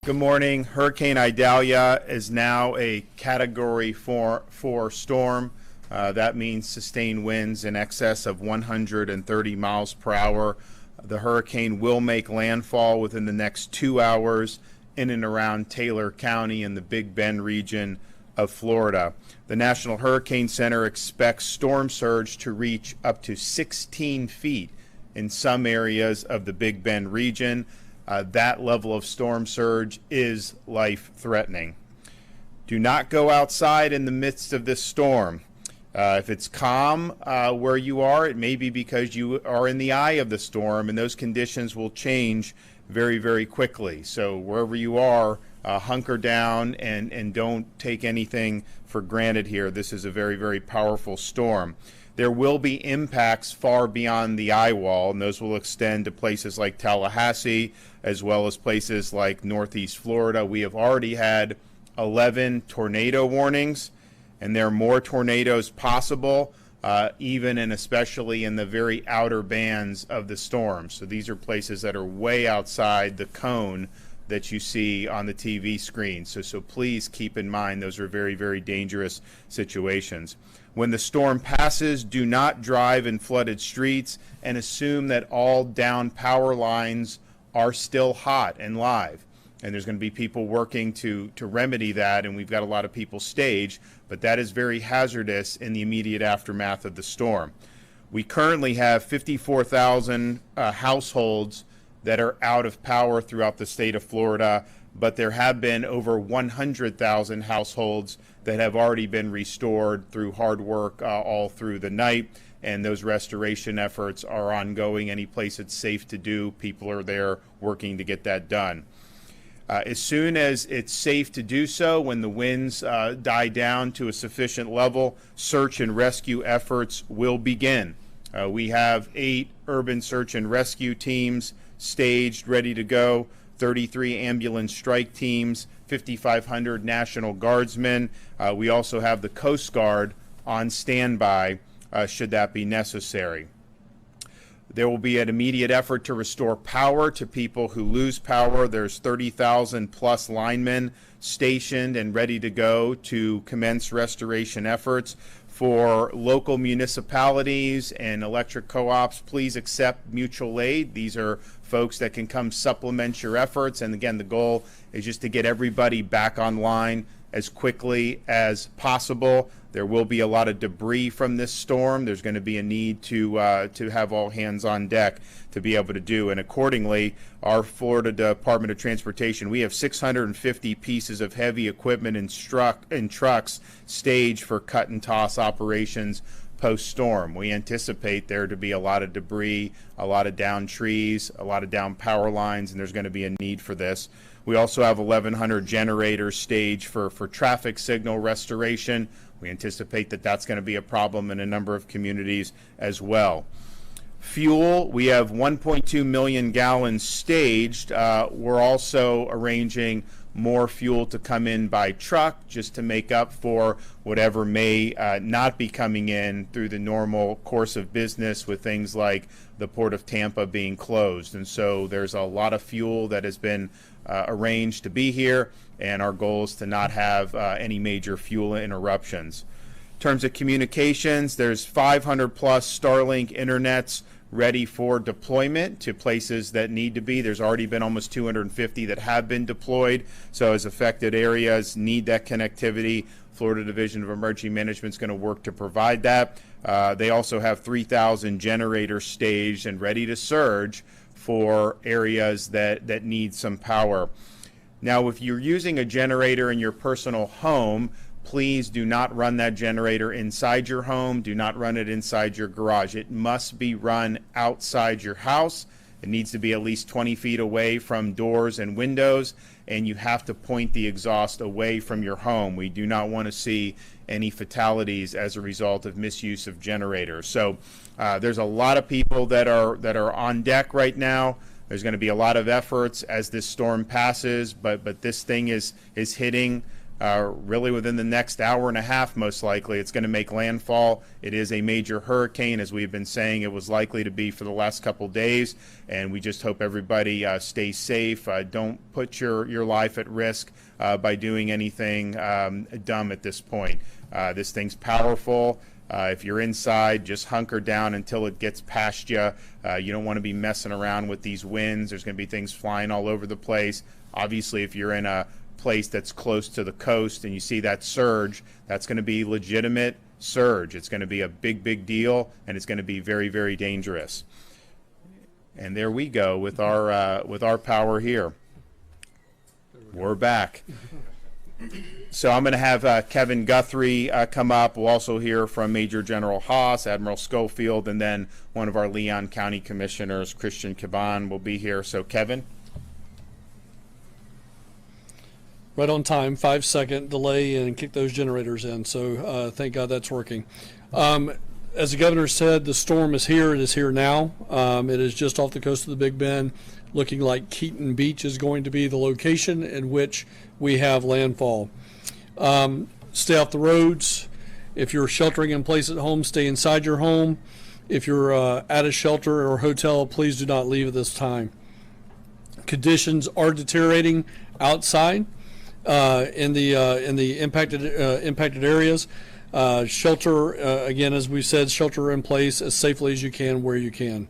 Good morning. Hurricane Idalia is now a Category 4 storm. That means sustained winds in excess of 130 miles per hour. The hurricane will make landfall within the next 2 hours in and around Taylor County in the Big Bend region of Florida. The National Hurricane Center expects storm surge to reach up to 16 feet in some areas of the Big Bend region. That level of storm surge is life-threatening. Do not go outside in the midst of this storm. If it's calm where you are, it may be because you are in the eye of the storm, and those conditions will change very, very quickly. So wherever you are, hunker down and don't take anything for granted here. This is a very, very powerful storm. There will be impacts far beyond the eye wall, and those will extend to places like Tallahassee, as well as places like Northeast Florida. We have already had 11 tornado warnings, and there are more tornadoes possible, even and especially in the very outer bands of the storm. So these are places that are way outside the cone that you see on the TV screen. So please keep in mind those are very, very dangerous situations. When the storm passes, do not drive in flooded streets and assume that all down power lines are still hot and live. And there's going to be people working to remedy that, and we've got a lot of people staged, but that is very hazardous in the immediate aftermath of the storm. We currently have 54,000 households that are out of power throughout the state of Florida, but there have been over 100,000 households that have already been restored through hard work all through the night, and those restoration efforts are ongoing. Any place it's safe to do, people are there working to get that done. As soon as it's safe to do so, when the winds die down to a sufficient level, search and rescue efforts will begin. We have 8 urban search and rescue teams staged, ready to go, 33 ambulance strike teams, 5,500 National Guardsmen. We also have the Coast Guard on standby should that be necessary. There will be an immediate effort to restore power to people who lose power. There's 30,000 plus linemen stationed and ready to go to commence restoration efforts. For local municipalities and electric co-ops, please accept mutual aid. These are folks that can come supplement your efforts. And again, the goal is just to get everybody back online as quickly as possible. There will be a lot of debris from this storm. There's going to be a need to have all hands on deck to be able to do. And accordingly, our Florida Department of Transportation, we have 650 pieces of heavy equipment and trucks staged for cut and toss operations post-storm. We anticipate there to be a lot of debris, a lot of downed trees, a lot of downed power lines, and there's going to be a need for this. We also have 1,100 generators staged for traffic signal restoration. We anticipate that that's going to be a problem in a number of communities as well. Fuel, we have 1.2 million gallons staged. We're also arranging more fuel to come in by truck just to make up for whatever may not be coming in through the normal course of business with things like the Port of Tampa being closed. And so there's a lot of fuel that has been arranged to be here, and our goal is to not have any major fuel interruptions. In terms of communications, there's 500 plus Starlink internets ready for deployment to places that need to be. There's already been almost 250 that have been deployed. So as affected areas need that connectivity, Florida Division of Emergency Management is going to work to provide that. They also have 3,000 generators staged and ready to surge for areas that need some power. Now, if you're using a generator in your personal home, please do not run that generator inside your home. Do not run it inside your garage. It must be run outside your house. It needs to be at least 20 feet away from doors and windows, and you have to point the exhaust away from your home. We do not want to see any fatalities as a result of misuse of generators. So there's a lot of people that are on deck right now. There's going to be a lot of efforts as this storm passes, but this thing is hitting really within the next hour and a half, most likely. It's going to make landfall. It is a major hurricane, as we've been saying it was likely to be for the last couple days, and we just hope everybody stays safe. Don't put your life at risk by doing anything dumb at this point. This thing's powerful. If you're inside, just hunker down until it gets past you. You don't want to be messing around with these winds. There's going to be things flying all over the place. Obviously, if you're in a place that's close to the coast and you see that surge, that's going to be legitimate surge. It's going to be a big deal, and it's going to be very, very dangerous. And there we go with our power here. We're back. So I'm going to have Kevin Guthrie come up. We'll also hear from Major General Haas, Admiral Schofield, and then one of our Leon County Commissioners, Christian Caban, will be here. So Kevin. Right on time, 5-second delay, and kick those generators in. So thank God that's working. As the governor said, the storm is here. It is here now. It is just off the coast of the Big Bend, looking like Keaton Beach is going to be the location in which we have landfall. Stay off the roads. If you're sheltering in place at home, stay inside your home. If you're at a shelter or hotel, please do not leave at this time. Conditions are deteriorating outside in the impacted areas. Shelter, again, as we said, shelter in place as safely as you can where you can.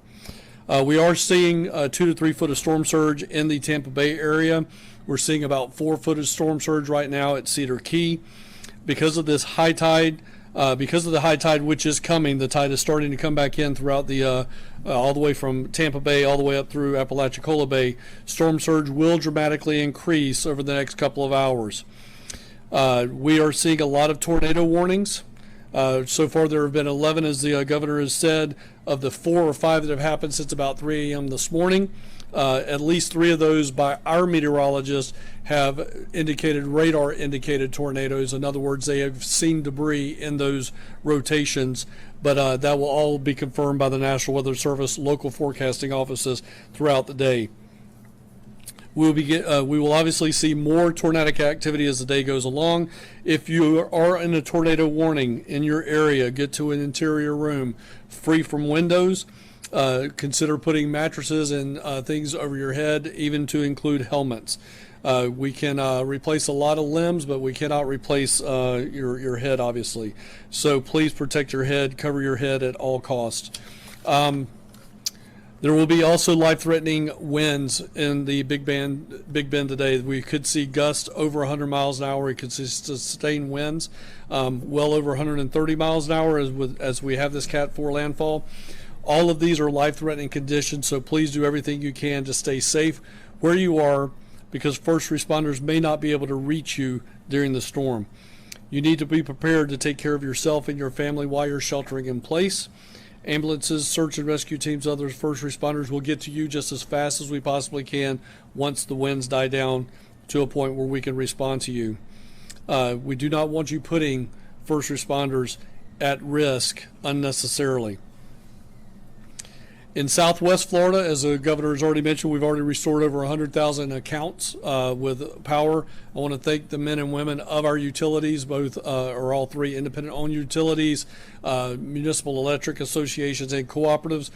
We are seeing 2 to 3 foot of storm surge in the Tampa Bay area. We're seeing about 4 foot of storm surge right now at Cedar Key. Because of this high tide, because of the high tide which is coming, the tide is starting to come back in throughout the all the way from Tampa Bay all the way up through Apalachicola Bay. Storm surge will dramatically increase over the next couple of hours. We are seeing a lot of tornado warnings. So far there have been 11, as the governor has said. Of the 4 or 5 that have happened since about 3 a.m. this morning, at least 3 of those by our meteorologists have indicated radar indicated tornadoes. In other words, they have seen debris in those rotations, but that will all be confirmed by the National Weather Service local forecasting offices throughout the day. We will obviously see more tornadic activity as the day goes along. If you are in a tornado warning in your area, get to an interior room free from windows. Consider putting mattresses and things over your head, even to include helmets. We can replace a lot of limbs, but we cannot replace your head, obviously. So please protect your head, cover your head at all costs. There will be also life-threatening winds in the Big Bend today. We could see gusts over 100 miles an hour. We could see sustained winds well over 130 miles an hour as we have this Cat 4 landfall. All of these are life-threatening conditions, so please do everything you can to stay safe where you are, because first responders may not be able to reach you during the storm. You need to be prepared to take care of yourself and your family while you're sheltering in place. Ambulances, search and rescue teams, other first responders will get to you just as fast as we possibly can once the winds die down to a point where we can respond to you. We do not want you putting first responders at risk unnecessarily. In Southwest Florida, as the governor has already mentioned, we've already restored over 100,000 accounts with power. I want to thank the men and women of our utilities, both or all 3 independent-owned utilities, municipal electric associations, and cooperatives.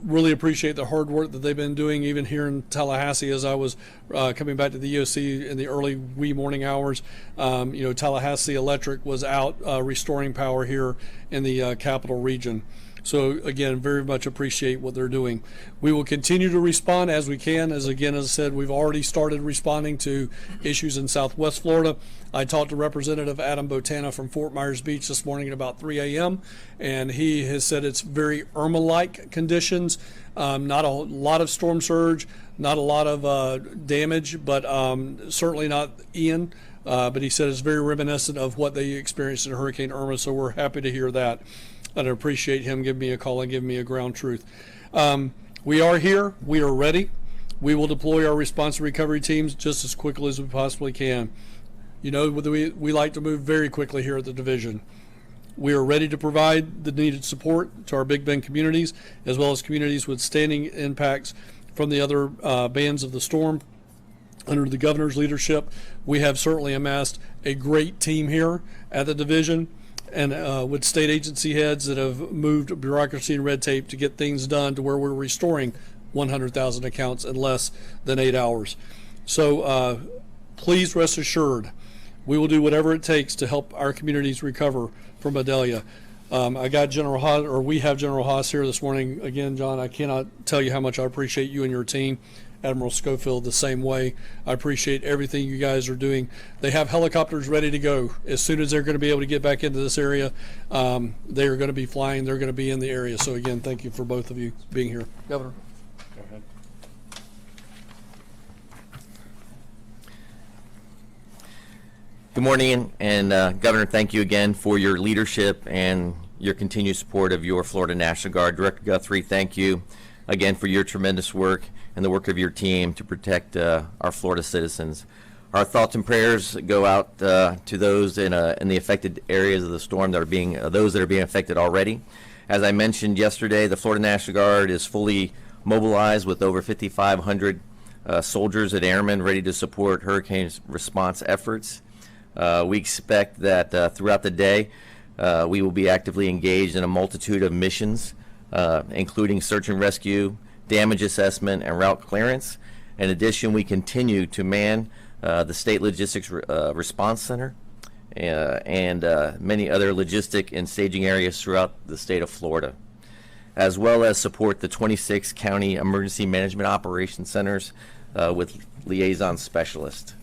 Really appreciate the hard work that they've been doing, even here in Tallahassee. As I was coming back to the EOC in the early wee morning hours, Tallahassee Electric was out restoring power here in the capital region. So again, very much appreciate what they're doing. We will continue to respond as we can. As I said, we've already started responding to issues in Southwest Florida. I talked to Representative Adam Botana from Fort Myers Beach this morning at about 3 a.m. and he has said it's very Irma-like conditions. Not a lot of storm surge, not a lot of damage, but certainly not Ian. But he said it's very reminiscent of what they experienced in Hurricane Irma. So we're happy to hear that. I'd appreciate him giving me a call and giving me a ground truth. We are here. We are ready. We will deploy our response and recovery teams just as quickly as we possibly can. We like to move very quickly here at the division. We are ready to provide the needed support to our Big Bend communities, as well as communities with standing impacts from the other bands of the storm. Under the governor's leadership, we have certainly amassed a great team here at the division, and with state agency heads that have moved bureaucracy and red tape to get things done to where we're restoring 100,000 accounts in less than 8 hours. So please rest assured, we will do whatever it takes to help our communities recover from Idalia. I got General Haas, or we have General Haas here this morning. Again, John, I cannot tell you how much I appreciate you and your team. Admiral Schofield the same way. I appreciate everything you guys are doing. They have helicopters ready to go. As soon as they're going to be able to get back into this area, they are going to be flying. They're going to be in the area. So again, thank you for both of you being here. Governor. Go ahead. Good morning, and Governor, thank you again for your leadership and your continued support of your Florida National Guard. Director Guthrie, thank you again for your tremendous work and the work of your team to protect our Florida citizens. Our thoughts and prayers go out to those in the affected areas of the storm that are being affected already. As I mentioned yesterday, the Florida National Guard is fully mobilized with over 5,500 soldiers and airmen ready to support hurricane response efforts. We expect that throughout the day, we will be actively engaged in a multitude of missions, including search and rescue, damage assessment, and route clearance. In addition, we continue to man the State Logistics Response Center and many other logistic and staging areas throughout the state of Florida, as well as support the 26 county emergency management operations centers with liaison specialists.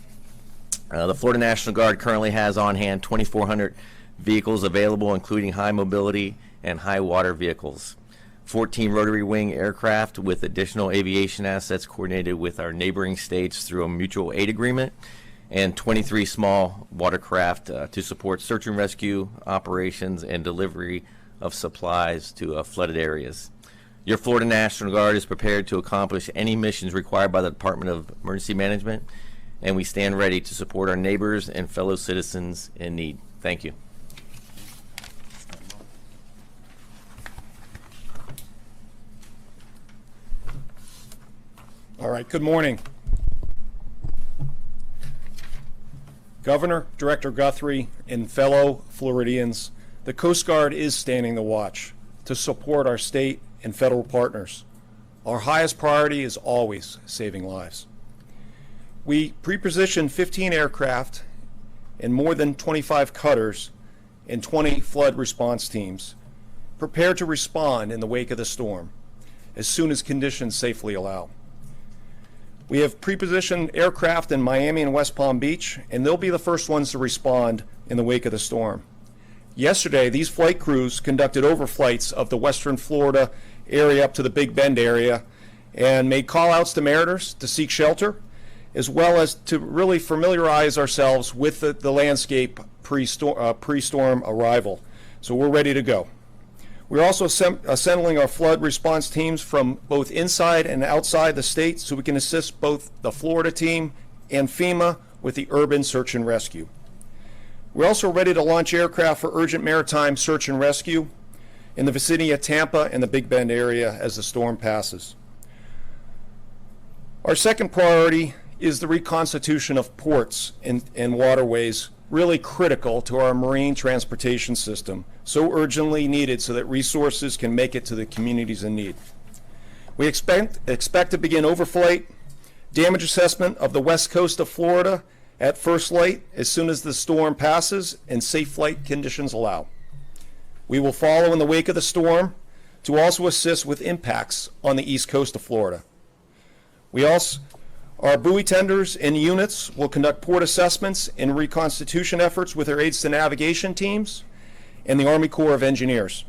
The Florida National Guard currently has on hand 2,400 vehicles available, including high mobility and high water vehicles, 14 rotary wing aircraft with additional aviation assets coordinated with our neighboring states through a mutual aid agreement, and 23 small watercraft to support search and rescue operations and delivery of supplies to flooded areas. Your Florida National Guard is prepared to accomplish any missions required by the Department of Emergency Management, and we stand ready to support our neighbors and fellow citizens in need. Thank you. All right, good morning. Governor, Director Guthrie, and fellow Floridians, the Coast Guard is standing the watch to support our state and federal partners. Our highest priority is always saving lives. We pre-positioned 15 aircraft and more than 25 cutters and 20 flood response teams prepared to respond in the wake of the storm as soon as conditions safely allow. We have pre-positioned aircraft in Miami and West Palm Beach, and they'll be the first ones to respond in the wake of the storm. Yesterday, these flight crews conducted overflights of the western Florida area up to the Big Bend area and made call-outs to mariners to seek shelter, as well as to really familiarize ourselves with the landscape pre-storm arrival. So we're ready to go. We're also assembling our flood response teams from both inside and outside the state so we can assist both the Florida team and FEMA with the urban search and rescue. We're also ready to launch aircraft for urgent maritime search and rescue in the vicinity of Tampa and the Big Bend area as the storm passes. Our second priority is the reconstitution of ports and waterways, really critical to our marine transportation system, so urgently needed so that resources can make it to the communities in need. We expect to begin overflight, damage assessment of the west coast of Florida at first light as soon as the storm passes and safe flight conditions allow. We will follow in the wake of the storm to also assist with impacts on the east coast of Florida. Our buoy tenders and units will conduct port assessments and reconstitution efforts with their aids to navigation teams and the Army Corps of Engineers.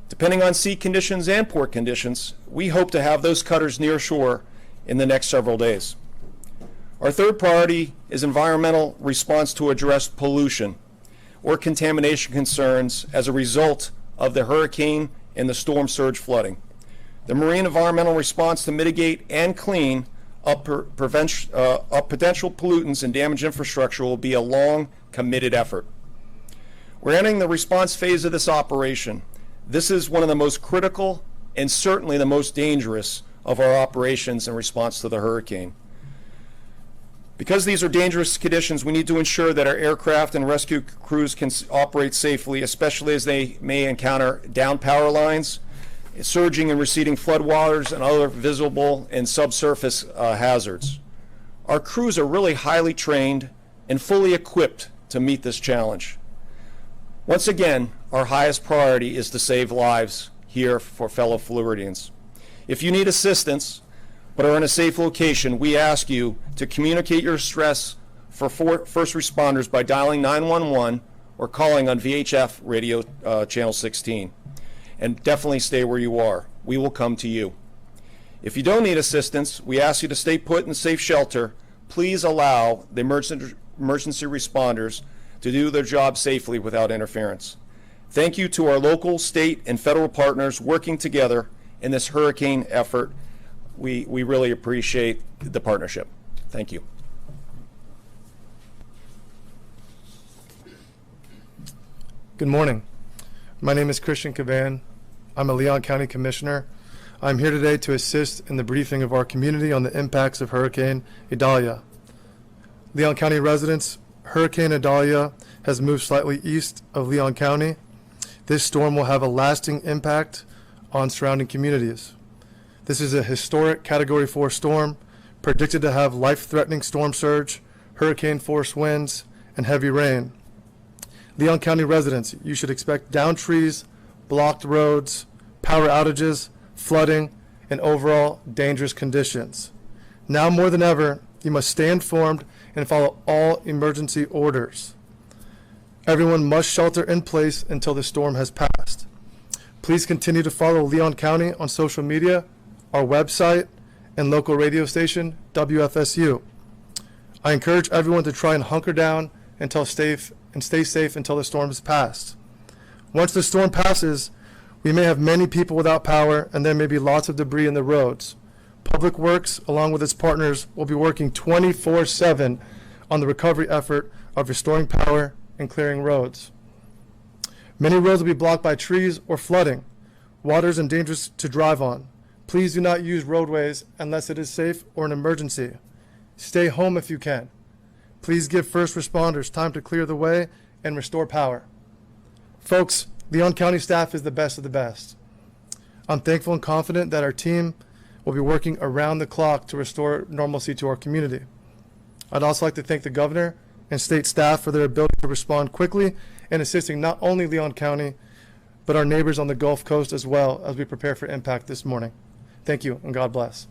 Depending on sea conditions and port conditions, we hope to have those cutters near shore in the next several days. Our third priority is environmental response to address pollution or contamination concerns as a result of the hurricane and the storm surge flooding. The marine environmental response to mitigate and clean up potential pollutants and damaged infrastructure will be a long, committed effort. We're entering the response phase of this operation. This is one of the most critical and certainly the most dangerous of our operations in response to the hurricane. Because these are dangerous conditions, we need to ensure that our aircraft and rescue crews can operate safely, especially as they may encounter down power lines, surging and receding floodwaters, and other visible and subsurface hazards. Our crews are really highly trained and fully equipped to meet this challenge. Once again, our highest priority is to save lives here for fellow Floridians. If you need assistance but are in a safe location, we ask you to communicate your stress for first responders by dialing 911 or calling on VHF radio channel 16. And definitely stay where you are. We will come to you. If you don't need assistance, we ask you to stay put in safe shelter. Please allow the emergency responders to do their job safely without interference. Thank you to our local, state, and federal partners working together in this hurricane effort. We really appreciate the partnership. Thank you. Good morning. My name is Christian Caban. I'm a Leon County Commissioner. I'm here today to assist in the briefing of our community on the impacts of Hurricane Idalia. Leon County residents, Hurricane Idalia has moved slightly east of Leon County. This storm will have a lasting impact on surrounding communities. This is a historic Category 4 storm, predicted to have life-threatening storm surge, hurricane-force winds, and heavy rain. Leon County residents, you should expect downed trees, blocked roads, power outages, flooding, and overall dangerous conditions. Now more than ever, you must stay informed and follow all emergency orders. Everyone must shelter in place until the storm has passed. Please continue to follow Leon County on social media, our website, and local radio station, WFSU. I encourage everyone to try and hunker down until stay safe until the storm has passed. Once the storm passes, we may have many people without power, and there may be lots of debris in the roads. Public Works, along with its partners, will be working 24/7 on the recovery effort of restoring power and clearing roads. Many roads will be blocked by trees or flooding. Waters and dangerous to drive on. Please do not use roadways unless it is safe or an emergency. Stay home if you can. Please give first responders time to clear the way and restore power. Folks, Leon County staff is the best of the best. I'm thankful and confident that our team will be working around the clock to restore normalcy to our community. I'd also like to thank the governor and state staff for their ability to respond quickly and assisting not only Leon County, but our neighbors on the Gulf Coast as well as we prepare for impact this morning. Thank you, and God bless.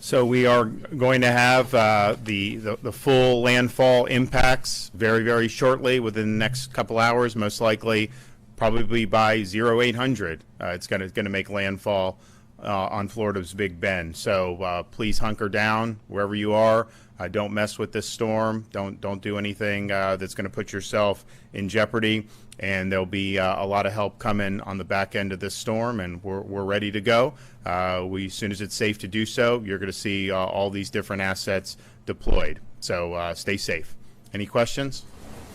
So we are going to have the full landfall impacts very, very shortly, within the next couple hours, most likely probably by 0800. It's going to make landfall on Florida's Big Bend. So please hunker down wherever you are. Don't mess with this storm. Don't do anything that's going to put yourself in jeopardy. And there'll be a lot of help coming on the back end of this storm, and we're ready to go. As soon as it's safe to do so, you're going to see all these different assets deployed. So stay safe. Any questions?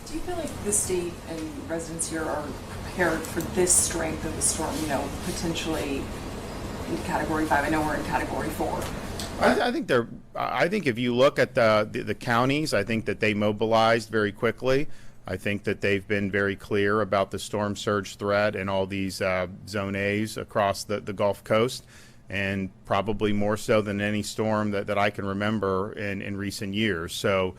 Do you feel like the state and residents here are prepared for this strength of the storm, potentially into Category 5? I know we're in Category 4. I think if you look at the counties, I think that they mobilized very quickly. I think that they've been very clear about the storm surge threat and all these Zone A's across the Gulf Coast, and probably more so than any storm that I can remember in recent years. So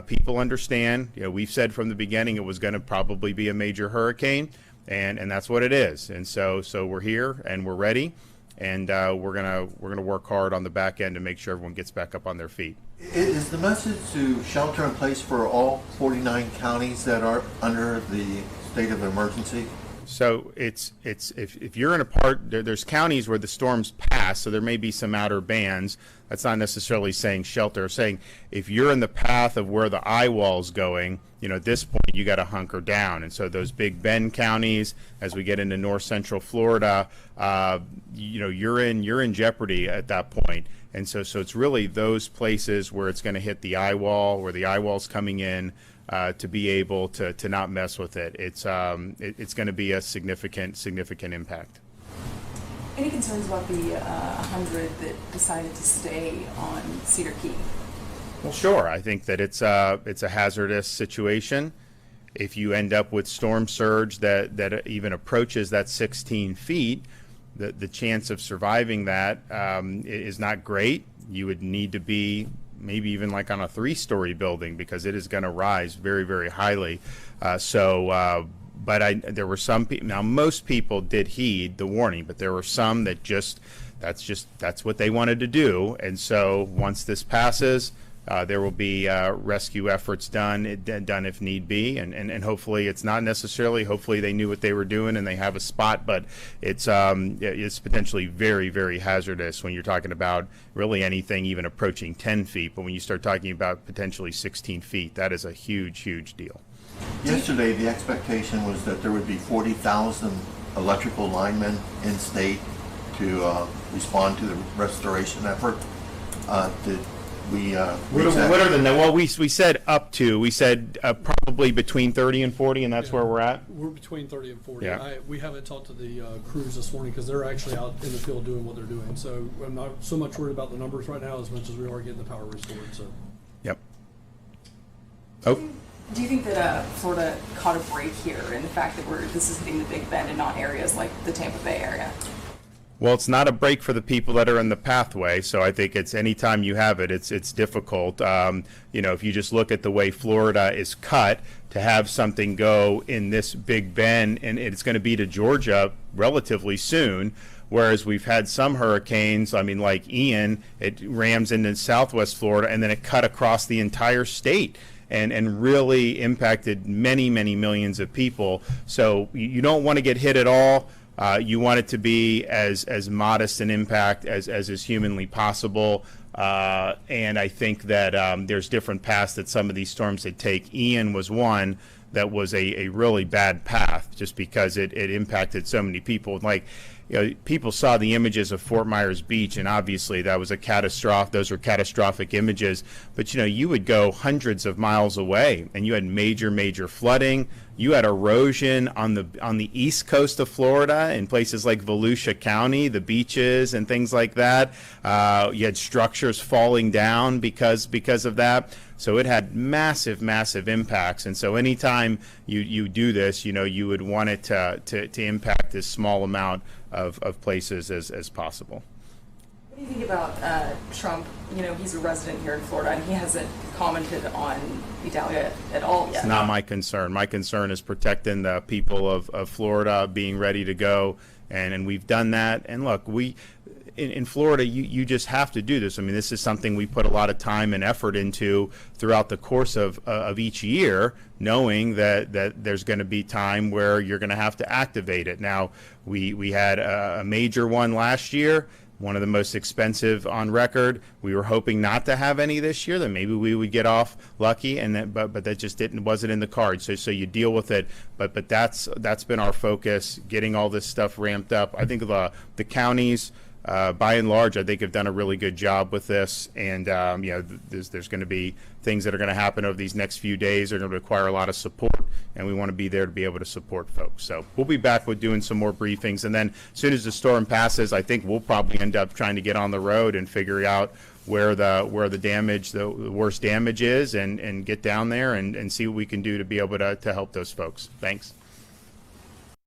people understand. We've said from the beginning it was going to probably be a major hurricane, and that's what it is. And so we're here and we're ready, and we're gonna work hard on the back end to make sure everyone gets back up on their feet. Is the message to shelter in place for all 49 counties that are under the state of emergency? So it's if you're in a part, there's counties where the storms pass, so there may be some outer bands. That's not necessarily saying shelter. Saying if you're in the path of where the eye wall's going, at this point you got to hunker down. And so those Big Bend counties, as we get into north central Florida, you're in jeopardy at that point. And so it's really those places where it's going to hit the eye wall, where the eye wall's coming in, to be able to not mess with it. It's going to be a significant impact. Any concerns about the 100 that decided to stay on Cedar Key? Well, sure. I think that it's a hazardous situation. If you end up with storm surge that even approaches that 16 feet, the chance of surviving that is not great. You would need to be maybe even like on a 3-story building because it is going to rise very, very highly. But there were some people. Now, most people did heed the warning, but there were some that that's what they wanted to do. And so once this passes, there will be rescue efforts done if need be, and hopefully it's not necessarily. Hopefully they knew what they were doing and they have a spot, but it's potentially very, very hazardous when you're talking about really anything even approaching 10 feet. But when you start talking about potentially 16 feet, that is a huge, huge deal. Yesterday, the expectation was that there would be 40,000 electrical linemen in state to respond to the restoration effort. Did we reach that? What are the well? We said up to. We said probably between 30 and 40, and that's where we're at. We're between 30 and 40. Yeah. We haven't talked to the crews this morning because they're actually out in the field doing what they're doing. So I'm not so much worried about the numbers right now as much as we are getting the power restored. So. Yep. Oh. Do you think that Florida caught a break here in the fact that this is hitting the Big Bend and not areas like the Tampa Bay area? Well, it's not a break for the people that are in the pathway, so I think it's anytime you have it, it's difficult. If you just look at the way Florida is cut, to have something go in this Big Bend, and it's going to be to Georgia relatively soon, whereas we've had some hurricanes, like Ian, it rams into southwest Florida, and then it cut across the entire state. And really impacted many, many millions of people. So you don't want to get hit at all. You want it to be as modest an impact as is humanly possible. And I think that there's different paths that some of these storms that take. Ian was one that was a really bad path just because it impacted so many people. People saw the images of Fort Myers Beach, and obviously that was a catastrophe. Those were catastrophic images. But you would go hundreds of miles away, and you had major, major flooding. You had erosion on the east coast of Florida in places like Volusia County, the beaches and things like that. You had structures falling down because of that. So it had massive, massive impacts. And so anytime you do this, you would want it to impact as small amount of places as possible. What do you think about Trump? He's a resident here in Florida, and he hasn't commented on Idalia at all yet. It's not my concern. My concern is protecting the people of Florida, being ready to go, and we've done that. And look, in Florida, you just have to do this. This is something we put a lot of time and effort into throughout the course of each year, knowing that there's going to be time where you're going to have to activate it. Now, we had a major one last year, one of the most expensive on record. We were hoping not to have any this year, that maybe we would get off lucky, but that just wasn't in the cards. So you deal with it. But that's been our focus, getting all this stuff ramped up. I think the counties, by and large, I think have done a really good job with this. And there's going to be things that are going to happen over these next few days. They're going to require a lot of support, and we want to be there to be able to support folks. So we'll be back with doing some more briefings, and then as soon as the storm passes, I think we'll probably end up trying to get on the road and figure out where the damage, the worst damage is, and get down there and see what we can do to be able to help those folks. Thanks.